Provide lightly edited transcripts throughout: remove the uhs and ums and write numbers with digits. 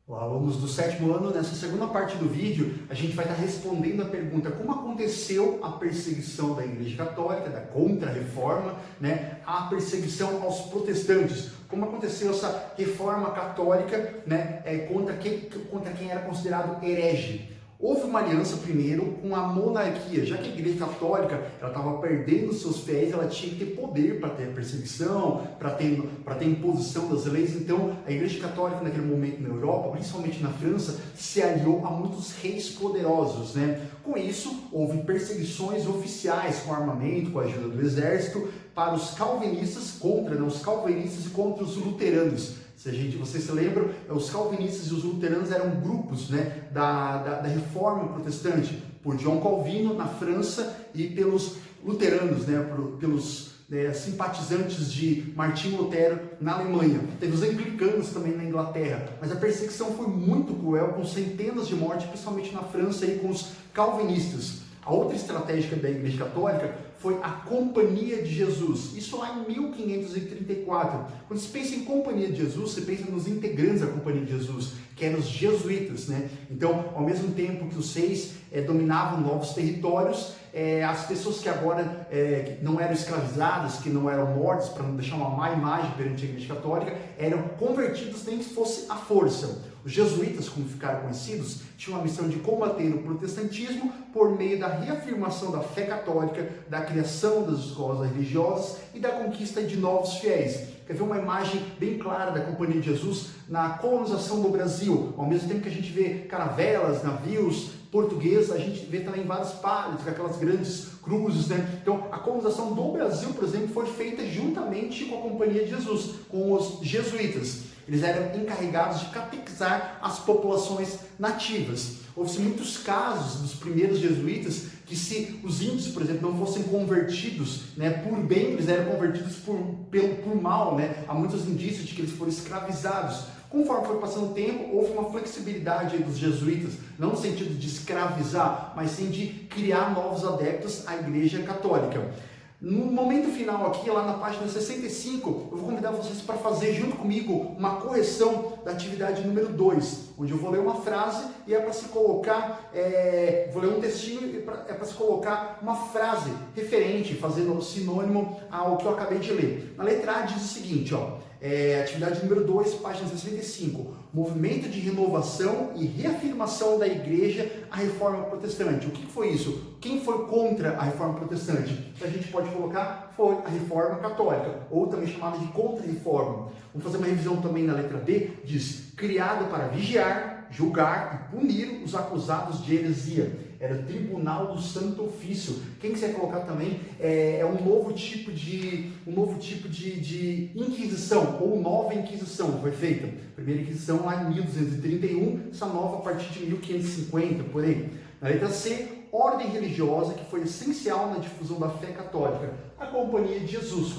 Olá, alunos do sétimo ano, nessa segunda parte do vídeo, a gente vai estar respondendo a pergunta como aconteceu a perseguição da Igreja Católica, da Contra-Reforma, a perseguição aos protestantes, como aconteceu essa reforma católica contra quem era considerado herege. Houve uma aliança primeiro com a monarquia, já que a Igreja Católica estava perdendo seus fiéis, ela tinha que ter poder para ter perseguição, para ter imposição das leis. Então, a Igreja Católica naquele momento na Europa, principalmente na França, se aliou a muitos reis poderosos. Com isso, houve perseguições oficiais com armamento, com a ajuda do exército, para os calvinistas, os calvinistas e contra os luteranos. Vocês se lembram, os calvinistas e os luteranos eram grupos da reforma protestante, por João Calvino na França e pelos luteranos, pelos simpatizantes de Martinho Lutero na Alemanha. Teve os anglicanos também na Inglaterra, mas a perseguição foi muito cruel, com centenas de mortes, principalmente na França e com os calvinistas. A outra estratégia da Igreja Católica foi a Companhia de Jesus, isso lá em 1534. Quando se pensa em Companhia de Jesus, você pensa nos integrantes da Companhia de Jesus, que eram os jesuítas. Então, ao mesmo tempo que os reis dominavam novos territórios, as pessoas que agora não eram escravizadas, que não eram mortas, para não deixar uma má imagem perante a Igreja Católica, eram convertidos nem que fosse à força. Os jesuítas, como ficaram conhecidos, tinham a missão de combater o protestantismo por meio da reafirmação da fé católica, da criação das escolas religiosas e da conquista de novos fiéis. Quer ver uma imagem bem clara da Companhia de Jesus na colonização do Brasil? Ao mesmo tempo que a gente vê caravelas, navios portugueses, a gente vê também vários pálidos, aquelas grandes cruzes. Então, a colonização do Brasil, por exemplo, foi feita juntamente com a Companhia de Jesus, com os jesuítas. Eles eram encarregados de catequizar as populações nativas. Houve muitos casos dos primeiros jesuítas que, se os índios, por exemplo, não fossem convertidos por bem, eles eram convertidos por mal. Há muitos indícios de que eles foram escravizados. Conforme foi passando o tempo, houve uma flexibilidade dos jesuítas, não no sentido de escravizar, mas sim de criar novos adeptos à Igreja Católica. No momento final aqui, lá na página 65, eu vou convidar vocês para fazer junto comigo uma correção da atividade número 2, onde eu vou ler uma frase e é para se colocar, vou ler um textinho e é para se colocar uma frase referente, fazendo sinônimo ao que eu acabei de ler. Na letra A diz o seguinte, atividade número 2, página 65, movimento de renovação e reafirmação da Igreja à Reforma Protestante. O que foi isso? Quem foi contra a Reforma Protestante? A gente pode colocar, foi a Reforma Católica, ou também chamada de Contra-Reforma. Vamos fazer uma revisão também na letra B, diz, criado para vigiar, julgar e punir os acusados de heresia. Era o Tribunal do Santo Ofício. Quem quiser colocar também é um novo tipo de Inquisição, ou nova Inquisição, foi feita. Primeira Inquisição lá em 1231, essa nova a partir de 1550, por aí. Na letra C, ordem religiosa que foi essencial na difusão da fé católica. A Companhia de Jesus,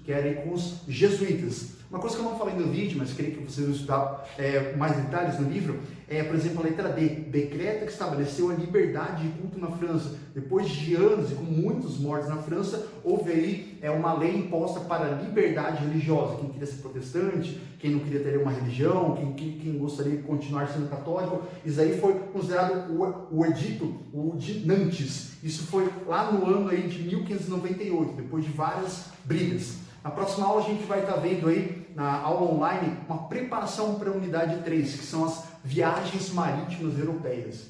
que era com os jesuítas. Uma coisa que eu não falei no vídeo, mas queria que vocês estudar com mais detalhes no livro, por exemplo, a letra D, decreta que estabeleceu a liberdade de culto na França. Depois de anos e com muitos mortos na França, houve aí uma lei imposta para a liberdade religiosa. Quem queria ser protestante, quem não queria ter uma religião, quem gostaria de continuar sendo católico, isso aí foi considerado o edito, o de Nantes. Isso foi lá no ano aí de 1598, depois de várias brigas. Na próxima aula a gente vai estar vendo aí, na aula online, uma preparação para a unidade 3, que são as viagens marítimas europeias.